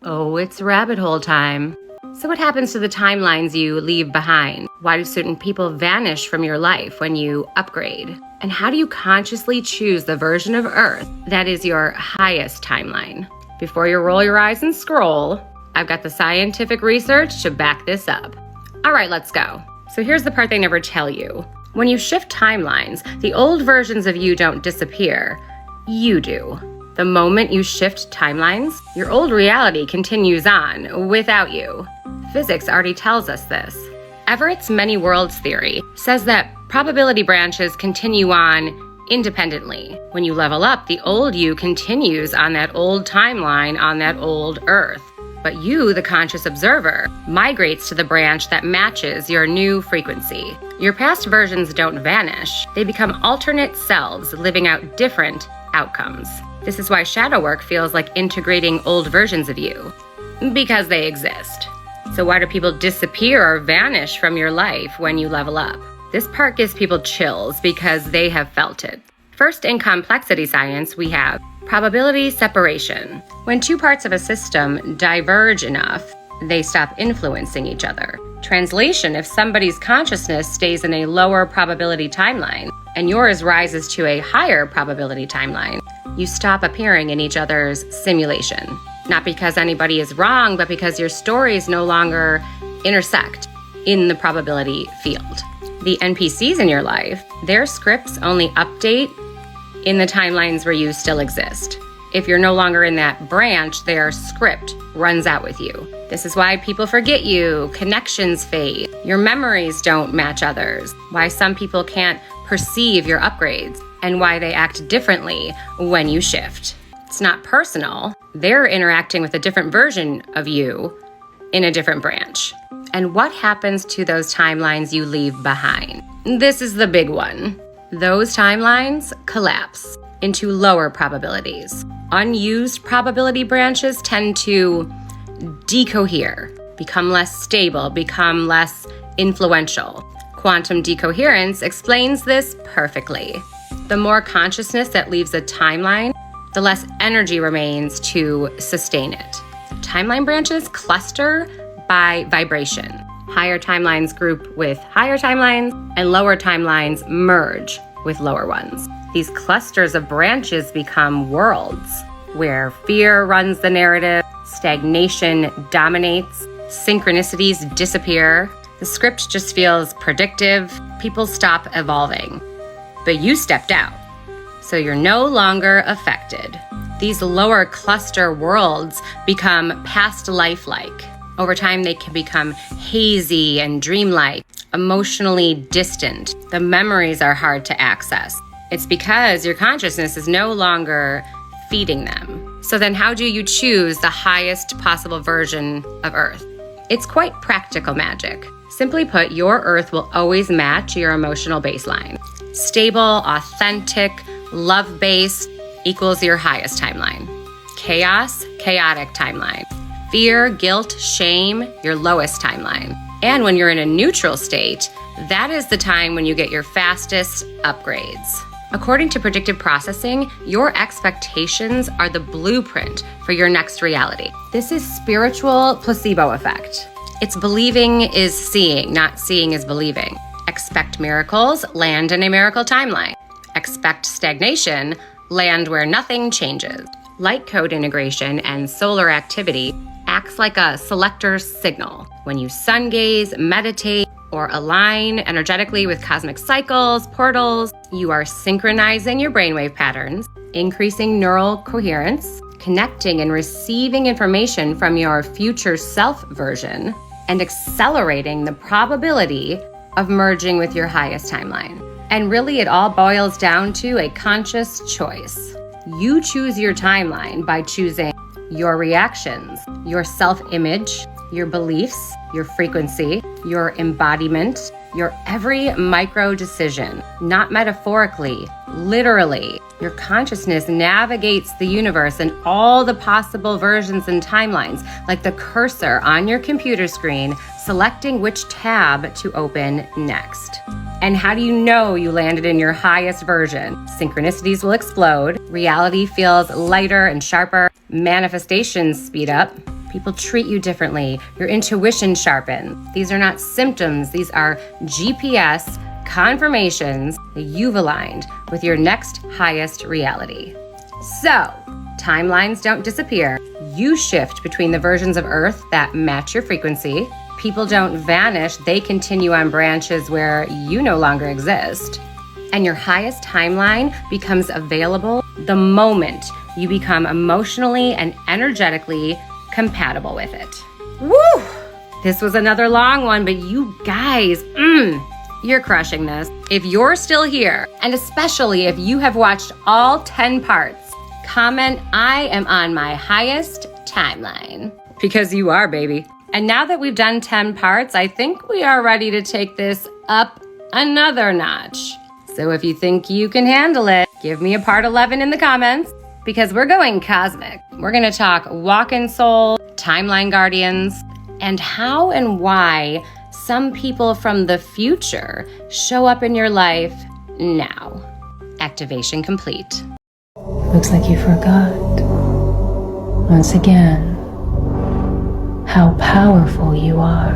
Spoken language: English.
Oh, it's rabbit hole time. So what happens to the timelines you leave behind? Why do certain people vanish from your life when you upgrade? And how do you consciously choose the version of Earth that is your highest timeline? Before you roll your eyes and scroll, I've got the scientific research to back this up. All right, let's go. So here's the part they never tell you. When you shift timelines, the old versions of you don't disappear. You do. The moment you shift timelines, your old reality continues on without you. Physics already tells us this. Everett's many worlds theory says that probability branches continue on independently. When you level up, the old you continues on that old timeline on that old Earth. But you, the conscious observer, migrates to the branch that matches your new frequency. Your past versions don't vanish. They become alternate selves living out different outcomes. This is why shadow work feels like integrating old versions of you, because they exist. So why do people disappear or vanish from your life when you level up? This part gives people chills because they have felt it. First, in complexity science, we have probability separation. When two parts of a system diverge enough, they stop influencing each other. Translation: if somebody's consciousness stays in a lower probability timeline and yours rises to a higher probability timeline, you stop appearing in each other's simulation. Not because anybody is wrong, but because your stories no longer intersect in the probability field. The NPCs in your life, their scripts only update in the timelines where you still exist. If you're no longer in that branch, their script runs out with you. This is why people forget you, connections fade, your memories don't match others, why some people can't perceive your upgrades, and why they act differently when you shift. It's not personal. They're interacting with a different version of you in a different branch. And what happens to those timelines you leave behind? This is the big one. Those timelines collapse into lower probabilities. Unused probability branches tend to decohere, become less stable, become less influential. Quantum decoherence explains this perfectly. The more consciousness that leaves a timeline, the less energy remains to sustain it. Timeline branches cluster by vibration. Higher timelines group with higher timelines, and lower timelines merge with lower ones. These clusters of branches become worlds where fear runs the narrative, stagnation dominates, synchronicities disappear. The script just feels predictive. People stop evolving. But you stepped out, so you're no longer affected. These lower cluster worlds become past lifelike. Over time, they can become hazy and dreamlike, emotionally distant. The memories are hard to access. It's because your consciousness is no longer feeding them. So then how do you choose the highest possible version of Earth? It's quite practical magic. Simply put, your Earth will always match your emotional baseline. Stable, authentic, love-based equals your highest timeline. Chaos, chaotic timeline. Fear, guilt, shame, your lowest timeline. And when you're in a neutral state, that is the time when you get your fastest upgrades. According to predictive processing, your expectations are the blueprint for your next reality. This is spiritual placebo effect. It's believing is seeing, not seeing is believing. Expect miracles, land in a miracle timeline. Expect stagnation, land where nothing changes. Light code integration and solar activity acts like a selector signal. When you sun gaze, meditate, or align energetically with cosmic cycles, portals, you are synchronizing your brainwave patterns, increasing neural coherence, connecting and receiving information from your future self version, and accelerating the probability of merging with your highest timeline. And really, it all boils down to a conscious choice. You choose your timeline by choosing your reactions, your self-image, your beliefs, your frequency, your embodiment, your every micro decision, not metaphorically, literally. Your consciousness navigates the universe and all the possible versions and timelines, like the cursor on your computer screen selecting which tab to open next. And how do you know you landed in your highest version? Synchronicities will explode, reality feels lighter and sharper, manifestations speed up, people treat you differently, your intuition sharpens. These are not symptoms, these are GPS confirmations that you've aligned with your next highest reality. So, timelines don't disappear. You shift between the versions of Earth that match your frequency. People don't vanish, they continue on branches where you no longer exist. And your highest timeline becomes available the moment you become emotionally and energetically compatible with it. Woo! This was another long one, but you guys, you're crushing this. If you're still here, and especially if you have watched all 10 parts, comment, I am on my highest timeline. Because you are, baby. And now that we've done 10 parts, I think we are ready to take this up another notch. So if you think you can handle it, give me a part 11 in the comments, because we're going cosmic. We're gonna talk walk-in soul, timeline guardians, and how and why some people from the future show up in your life now. Activation complete. Looks like you forgot, once again, how powerful you are.